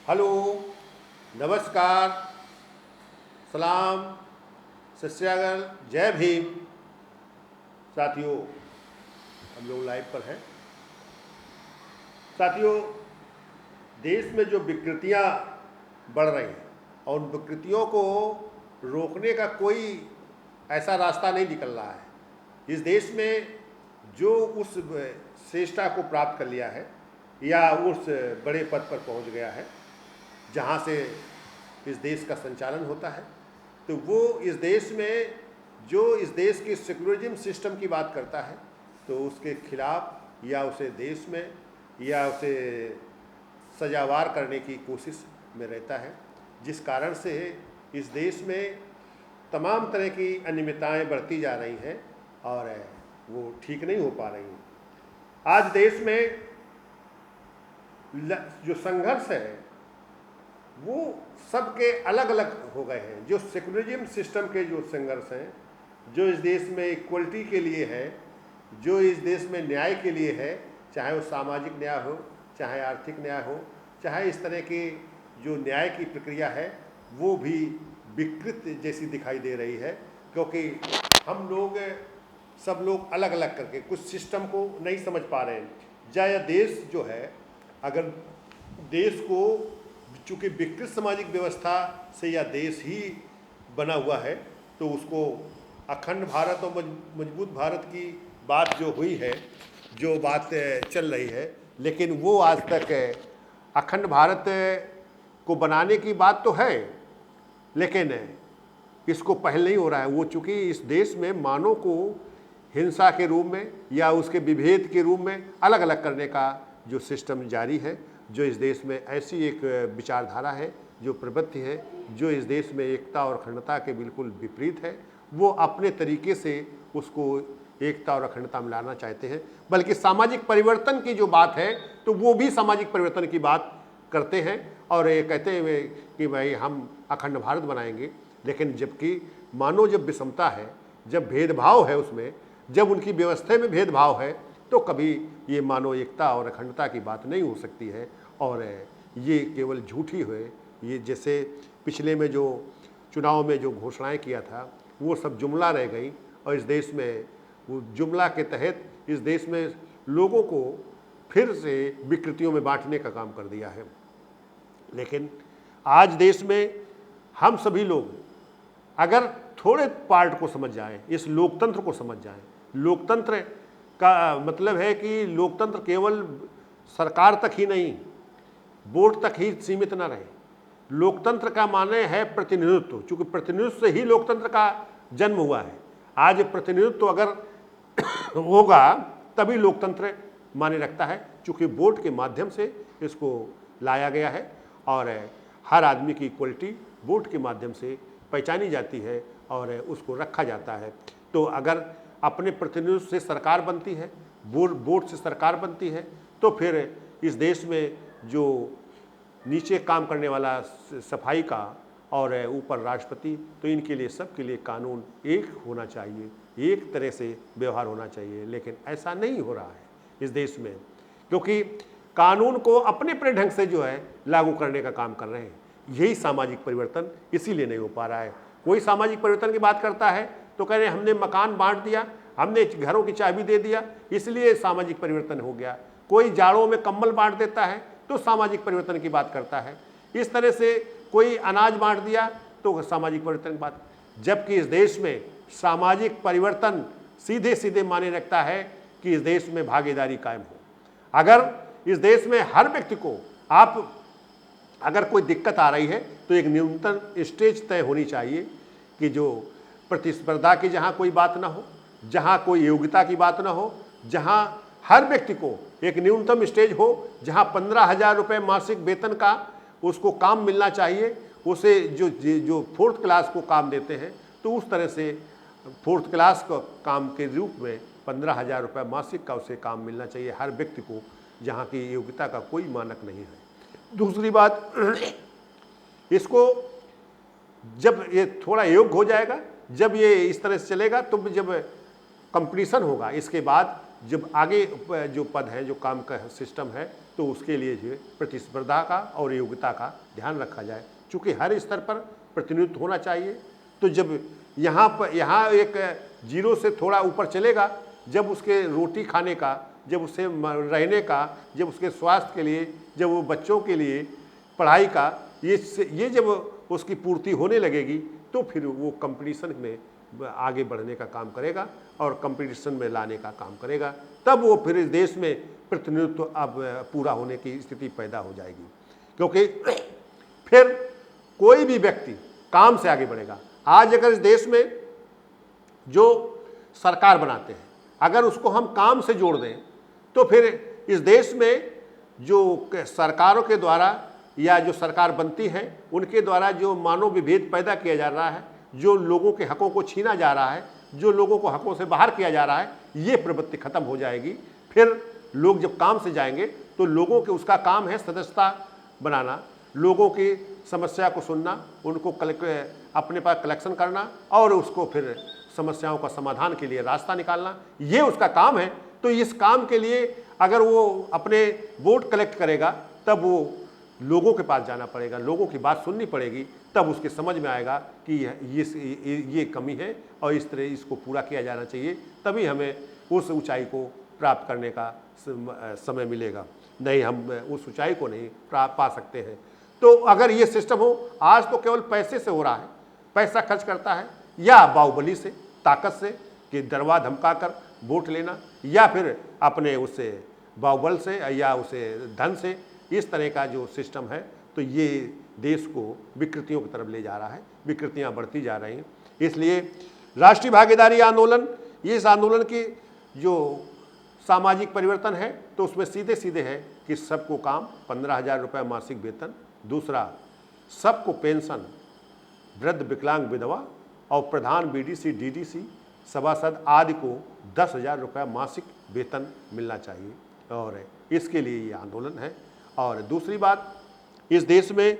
Hello, नमस्कार, सलाम, सत श्री अकाल, जय भीम। साथियों, हम लोग लाइव पर हैं। साथियों, देश में जो विकृतियां बढ़ रही हैं और उन विकृतियों को रोकने का कोई ऐसा रास्ता नहीं निकल रहा है। इस देश में जो उस श्रेष्ठता को प्राप्त कर लिया है या उस बड़े पद पर पहुंच गया है जहाँ से इस देश का संचालन होता है, तो वो इस देश में जो इस देश की सेक्युलरिज्म सिस्टम की बात करता है तो उसके खिलाफ या उसे देश में या उसे सजावार करने की कोशिश में रहता है, जिस कारण से इस देश में तमाम तरह की अनियमितताएं बढ़ती जा रही हैं और वो ठीक नहीं हो पा रही हैं। आज देश में जो संघर्ष है वो सबके अलग अलग हो गए हैं। जो सेक्युलरिज्म सिस्टम के जो संघर्ष हैं, जो इस देश में इक्वलिटी के लिए है, जो इस देश में न्याय के लिए है, चाहे वो सामाजिक न्याय हो, चाहे आर्थिक न्याय हो, चाहे इस तरह की जो न्याय की प्रक्रिया है वो भी विकृत जैसी दिखाई दे रही है, क्योंकि हम लोग सब लोग अलग अलग करके कुछ सिस्टम को नहीं समझ पा रहे हैं। या देश जो है, अगर देश को चूँकि विकृत सामाजिक व्यवस्था से यह देश ही बना हुआ है तो उसको अखंड भारत और मजबूत भारत की बात जो हुई है, जो बात चल रही है, लेकिन वो आज तक अखंड भारत को बनाने की बात तो है, लेकिन इसको पहल नहीं हो रहा है। वो चूँकि इस देश में मानव को हिंसा के रूप में या उसके विभेद के रूप में अलग अलग करने का जो सिस्टम जारी है, जो इस देश में ऐसी एक विचारधारा है, जो प्रवृत्ति है, जो इस देश में एकता और अखंडता के बिल्कुल विपरीत है, वो अपने तरीके से उसको एकता और अखंडता में लाना चाहते हैं। बल्कि सामाजिक परिवर्तन की जो बात है तो वो भी सामाजिक परिवर्तन की बात करते हैं और ये कहते हुए कि भाई हम अखंड भारत बनाएंगे, लेकिन जबकि मानो जब विषमता है, जब भेदभाव है, उसमें जब उनकी व्यवस्था में भेदभाव है तो कभी ये मानो एकता और अखंडता की बात नहीं हो सकती है। और ये केवल झूठी हुए, ये जैसे पिछले में जो चुनाव में जो घोषणाएं किया था वो सब जुमला रह गई और इस देश में वो जुमला के तहत इस देश में लोगों को फिर से विकृतियों में बांटने का काम कर दिया है। लेकिन आज देश में हम सभी लोग अगर थोड़े पार्ट को समझ जाएं, इस लोकतंत्र को समझ जाएं, लोकतंत्र का मतलब है कि लोकतंत्र केवल सरकार तक ही नहीं, वोट तक ही सीमित न रहे। लोकतंत्र का माने है प्रतिनिधित्व, क्योंकि प्रतिनिधित्व से ही लोकतंत्र का जन्म हुआ है। आज प्रतिनिधित्व अगर होगा तभी लोकतंत्र माने रखता है, क्योंकि वोट के माध्यम से इसको लाया गया है और हर आदमी की इक्वलिटी वोट के माध्यम से पहचानी जाती है और उसको रखा जाता है। तो अगर अपने प्रतिनिधित्व से सरकार बनती है, वोट से सरकार बनती है, तो फिर इस देश में जो नीचे काम करने वाला सफाई का और ऊपर राष्ट्रपति, तो इनके लिए सबके लिए कानून एक होना चाहिए, एक तरह से व्यवहार होना चाहिए। लेकिन ऐसा नहीं हो रहा है इस देश में, क्योंकि कानून को अपने अपने ढंग से जो है लागू करने का काम कर रहे हैं। यही सामाजिक परिवर्तन इसीलिए नहीं हो पा रहा है। कोई सामाजिक परिवर्तन की बात करता है तो कह रहे हमने मकान बांट दिया, हमने घरों की चाबी दे दिया, इसलिए सामाजिक परिवर्तन हो गया। कोई जाड़ों में कंबल बांट देता है तो सामाजिक परिवर्तन की बात करता है। इस तरह से कोई अनाज बांट दिया तो सामाजिक परिवर्तन की बात, जबकि इस देश में सामाजिक परिवर्तन सीधे सीधे माने रखता है कि इस देश में भागीदारी कायम हो। अगर इस देश में हर व्यक्ति को आप अगर कोई दिक्कत आ रही है तो एक न्यूनतम स्टेज तय होनी चाहिए कि जो प्रतिस्पर्धा की जहाँ कोई बात ना हो, जहाँ कोई योग्यता की बात ना हो, जहाँ हर व्यक्ति को एक न्यूनतम स्टेज हो, जहाँ 15,000 रुपये मासिक वेतन का उसको काम मिलना चाहिए। उसे जो फोर्थ क्लास को काम देते हैं तो उस तरह से फोर्थ क्लास को काम के रूप में 15,000 रुपये मासिक का उसे काम मिलना चाहिए हर व्यक्ति को, जहाँ की योग्यता का कोई मानक नहीं है। दूसरी बात, इसको जब ये थोड़ा योग्य हो जाएगा, जब ये इस तरह से चलेगा, तो जब कंपटीशन होगा, इसके बाद जब आगे जो पद है, जो काम का सिस्टम है, तो उसके लिए जो है प्रतिस्पर्धा का और योग्यता का ध्यान रखा जाए। चूँकि हर स्तर पर प्रतिनिधित्व होना चाहिए, तो जब यहाँ एक जीरो से थोड़ा ऊपर चलेगा, जब उसके रोटी खाने का, जब उसे रहने का, जब उसके स्वास्थ्य के लिए, जब वो बच्चों के लिए पढ़ाई का, ये जब उसकी पूर्ति होने लगेगी, तो फिर वो कंपटीशन में आगे बढ़ने का काम करेगा और कंपटीशन में लाने का काम करेगा। तब वो फिर इस देश में प्रतिनिधित्व अब पूरा होने की स्थिति पैदा हो जाएगी, क्योंकि फिर कोई भी व्यक्ति काम से आगे बढ़ेगा। आज अगर इस देश में जो सरकार बनाते हैं, अगर उसको हम काम से जोड़ दें, तो फिर इस देश में जो सरकारों के द्वारा या जो सरकार बनती है उनके द्वारा जो मानव विभेद पैदा किया जा रहा है, जो लोगों के हकों को छीना जा रहा है, जो लोगों को हकों से बाहर किया जा रहा है, ये प्रवृत्ति खत्म हो जाएगी। फिर लोग जब काम से जाएंगे तो लोगों के, उसका काम है सदस्यता बनाना, लोगों की समस्या को सुनना, उनको अपने पास कलेक्शन करना और उसको फिर समस्याओं का समाधान के लिए रास्ता निकालना, ये उसका काम है। तो इस काम के लिए अगर वो अपने वोट कलेक्ट करेगा, तब वो लोगों के पास जाना पड़ेगा, लोगों की बात सुननी पड़ेगी, तब उसके समझ में आएगा कि ये कमी है और इस तरह इसको पूरा किया जाना चाहिए, तभी हमें उस ऊंचाई को प्राप्त करने का समय मिलेगा। नहीं, हम उस ऊंचाई को नहीं पा सकते हैं। तो अगर ये सिस्टम हो, आज तो केवल पैसे से हो रहा है, पैसा खर्च करता है या बाहुबली से, ताकत से, कि डरवा धमका कर वोट लेना, या फिर अपने उससे बाहुबल से या उसे धन से, इस तरह का जो सिस्टम है, तो ये देश को विकृतियों की तरफ ले जा रहा है, विकृतियां बढ़ती जा रही हैं। इसलिए राष्ट्रीय भागीदारी आंदोलन, ये इस आंदोलन की जो सामाजिक परिवर्तन है, तो उसमें सीधे सीधे है कि सबको काम, 15,000 रुपये मासिक वेतन, दूसरा सबको पेंशन, वृद्ध विकलांग विधवा और प्रधान बीडीसी डीडीसी सभासद आदि को 10,000 रुपये मासिक वेतन मिलना चाहिए, और इसके लिए ये आंदोलन है। और दूसरी बात, इस देश में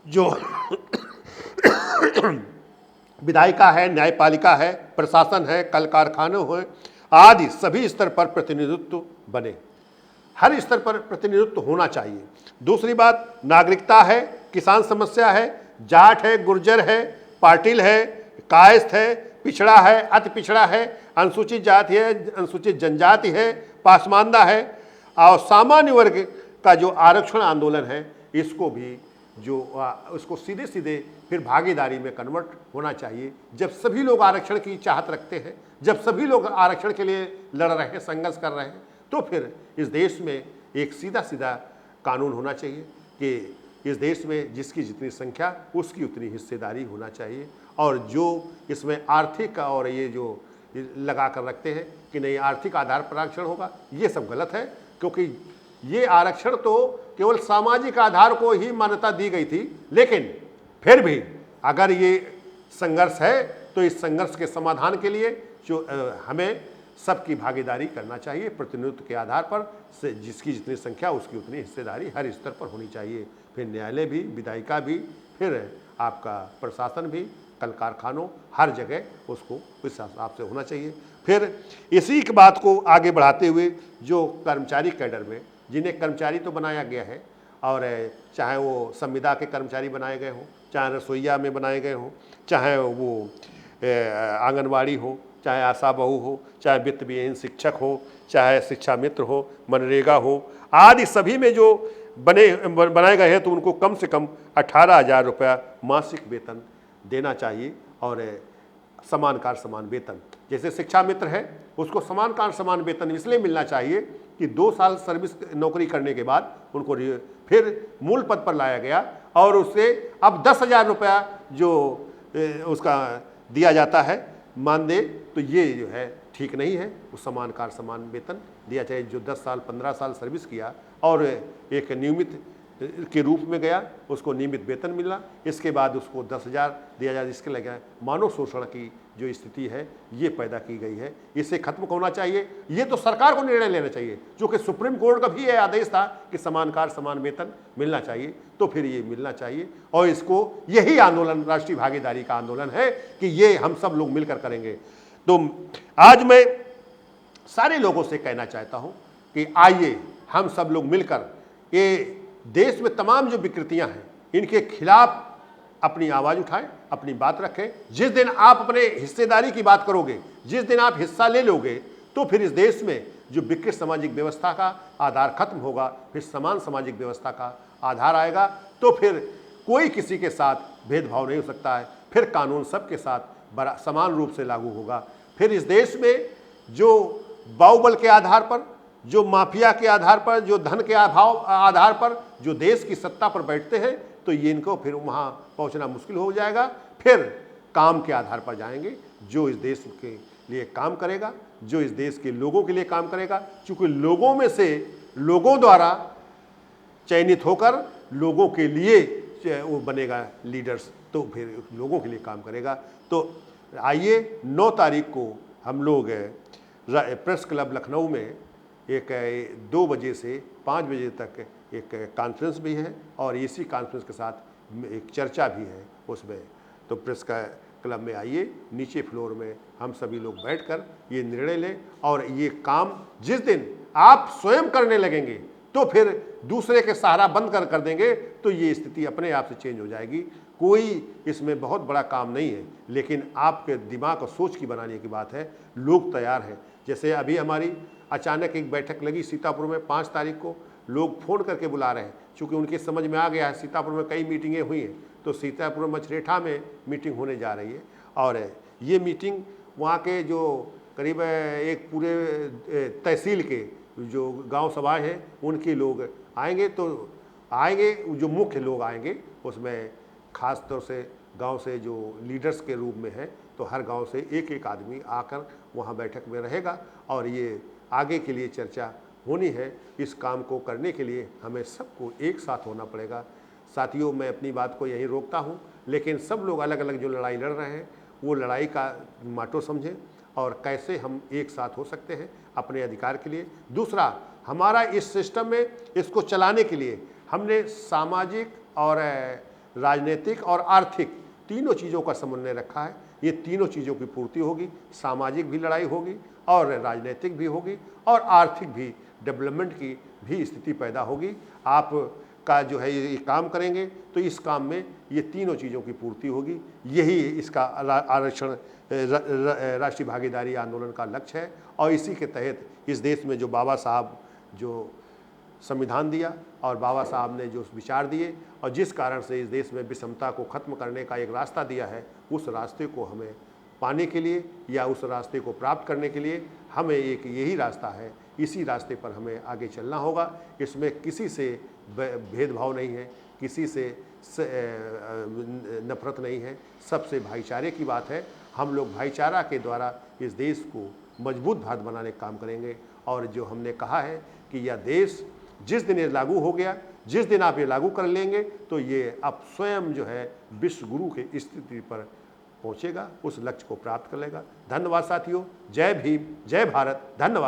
जो विधायिका है, न्यायपालिका है, प्रशासन है, कल कारखाने हैं आदि सभी स्तर पर प्रतिनिधित्व बने, हर स्तर पर प्रतिनिधित्व होना चाहिए। दूसरी बात, नागरिकता है, किसान समस्या है, जाट है, गुर्जर है, पाटिल है, कायस्थ है, पिछड़ा है, अति पिछड़ा है, अनुसूचित जाति है, अनुसूचित जनजाति है, पासमानदा है, और सामान्य वर्ग का जो आरक्षण आंदोलन है, इसको भी उसको सीधे सीधे फिर भागीदारी में कन्वर्ट होना चाहिए। जब सभी लोग आरक्षण की चाहत रखते हैं, जब सभी लोग आरक्षण के लिए लड़ रहे हैं, संघर्ष कर रहे हैं, तो फिर इस देश में एक सीधा सीधा कानून होना चाहिए कि इस देश में जिसकी जितनी संख्या उसकी उतनी हिस्सेदारी होना चाहिए। और जो इसमें आर्थिक और ये जो लगा कर रखते हैं कि नहीं आर्थिक आधार पर आरक्षण होगा, ये सब गलत है, क्योंकि ये आरक्षण तो केवल सामाजिक आधार को ही मान्यता दी गई थी। लेकिन फिर भी अगर ये संघर्ष है, तो इस संघर्ष के समाधान के लिए जो हमें सबकी भागीदारी करना चाहिए, प्रतिनिधित्व के आधार पर से जिसकी जितनी संख्या उसकी उतनी हिस्सेदारी हर स्तर पर होनी चाहिए। फिर न्यायालय भी, विधायिका भी, फिर आपका प्रशासन भी, कल कारखानों, हर जगह उसको इस हिसाब से होना चाहिए। फिर इसी की बात को आगे बढ़ाते हुए जो कर्मचारी कैडर में, जिन्हें कर्मचारी तो बनाया गया है, और चाहे वो संविदा के कर्मचारी बनाए गए हों, चाहे रसोईया में बनाए गए हों, चाहे वो आंगनवाड़ी हो, चाहे आशा बहू हो, चाहे वित्त विहीन शिक्षक हो, चाहे शिक्षा मित्र हो, मनरेगा हो, आदि सभी में जो बनाए गए हैं, तो उनको कम से कम 18,000 रुपया मासिक वेतन देना चाहिए। और समान कार्य समान वेतन, जैसे शिक्षा मित्र है उसको समान कार्य समान वेतन इसलिए मिलना चाहिए कि 2 साल सर्विस नौकरी करने के बाद उनको फिर मूल पद पर लाया गया, और उससे अब 10,000 रुपया जो उसका दिया जाता है मानदेय, तो ये जो है ठीक नहीं है। वो समान कार्य समान वेतन दिया चाहिए। जो 10 साल 15 साल सर्विस किया और एक नियमित के रूप में गया, उसको नियमित वेतन मिला, इसके बाद उसको 10,000 दिया जाए, इसके लगे मानव शोषण की जो स्थिति है ये पैदा की गई है। इसे खत्म होना चाहिए। ये तो सरकार को निर्णय लेना चाहिए, जो कि सुप्रीम कोर्ट का भी यह आदेश था कि समान कार्य समान वेतन मिलना चाहिए, तो फिर ये मिलना चाहिए। और इसको यही आंदोलन राष्ट्रीय भागीदारी का आंदोलन है कि ये हम सब लोग मिलकर करेंगे। तो आज मैं सारे लोगों से कहना चाहता हूँ कि आइए हम सब लोग मिलकर ये देश में तमाम जो विकृतियां हैं इनके खिलाफ अपनी आवाज़ उठाएं, अपनी बात रखें। जिस दिन आप अपने हिस्सेदारी की बात करोगे, जिस दिन आप हिस्सा ले लोगे, तो फिर इस देश में जो विकृत सामाजिक व्यवस्था का आधार खत्म होगा, फिर समान सामाजिक व्यवस्था का आधार आएगा। तो फिर कोई किसी के साथ भेदभाव नहीं हो सकता है, फिर कानून सबके साथ समान रूप से लागू होगा। फिर इस देश में जो बाहुबल के आधार पर, जो माफिया के आधार पर, जो धन के आधार पर जो देश की सत्ता पर बैठते हैं, तो ये इनको फिर वहाँ पहुँचना मुश्किल हो जाएगा। फिर काम के आधार पर जाएंगे, जो इस देश के लिए काम करेगा, जो इस देश के लोगों के लिए काम करेगा। चूँकि लोगों में से, लोगों द्वारा चयनित होकर लोगों के लिए वो बनेगा लीडर्स, तो फिर लोगों के लिए काम करेगा। तो आइए 9 तारीख को हम लोग प्रेस क्लब लखनऊ में एक 2 बजे से 5 बजे तक एक कॉन्फ्रेंस भी है, और इसी कॉन्फ्रेंस के साथ एक चर्चा भी है उसमें। तो प्रेस का क्लब में आइए, नीचे फ्लोर में हम सभी लोग बैठकर ये निर्णय लें, और ये काम जिस दिन आप स्वयं करने लगेंगे तो फिर दूसरे के सहारा बंद कर देंगे, तो ये स्थिति अपने आप से चेंज हो जाएगी। कोई इसमें बहुत बड़ा काम नहीं है, लेकिन आपके दिमाग और सोच की बनाने की बात है। लोग तैयार हैं। जैसे अभी हमारी अचानक एक बैठक लगी सीतापुर में 5 तारीख को, लोग फ़ोन करके बुला रहे हैं, क्योंकि उनके समझ में आ गया है। सीतापुर में कई मीटिंगें हुई हैं, तो सीतापुर मछरेठा में मीटिंग होने जा रही है, और ये मीटिंग वहाँ के जो करीब एक पूरे तहसील के जो गांव सभाएं हैं उनके लोग आएंगे। तो आएंगे, जो मुख्य लोग आएंगे उसमें ख़ास तौर से गांव से जो लीडर्स के रूप में हैं, तो हर गांव से एक एक आदमी आकर वहाँ बैठक में रहेगा, और ये आगे के लिए चर्चा होनी है। इस काम को करने के लिए हमें सबको एक साथ होना पड़ेगा। साथियों, मैं अपनी बात को यहीं रोकता हूँ, लेकिन सब लोग अलग अलग जो लड़ाई लड़ रहे हैं वो लड़ाई का माटो समझें, और कैसे हम एक साथ हो सकते हैं अपने अधिकार के लिए। दूसरा, हमारा इस सिस्टम में इसको चलाने के लिए हमने सामाजिक और राजनीतिक और आर्थिक तीनों चीज़ों का समन्वय रखा है। ये तीनों चीज़ों की पूर्ति होगी, सामाजिक भी लड़ाई होगी, और राजनीतिक भी होगी, और आर्थिक भी, डेवलपमेंट की भी स्थिति पैदा होगी। आप का जो है ये काम करेंगे तो इस काम में ये तीनों चीज़ों की पूर्ति होगी। यही इसका आरक्षण राष्ट्रीय भागीदारी आंदोलन का लक्ष्य है, और इसी के तहत इस देश में जो बाबा साहब जो संविधान दिया, और बाबा साहब ने जो विचार दिए, और जिस कारण से इस देश में विषमता को ख़त्म करने का एक रास्ता दिया है, उस रास्ते को हमें पाने के लिए या उस रास्ते को प्राप्त करने के लिए हमें एक यही रास्ता है। इसी रास्ते पर हमें आगे चलना होगा। इसमें किसी से भेदभाव नहीं है, किसी से नफरत नहीं है, सबसे भाईचारे की बात है। हम लोग भाईचारा के द्वारा इस देश को मजबूत भारत बनाने का काम करेंगे। और जो हमने कहा है कि यह देश जिस दिन ये लागू हो गया, जिस दिन आप ये लागू कर लेंगे, तो ये अब स्वयं जो है विश्व गुरु की स्थिति पर पहुंचेगा, उस लक्ष्य को प्राप्त कर लेगा। धन्यवाद साथियों। जय भीम, जय भारत। धन्यवाद।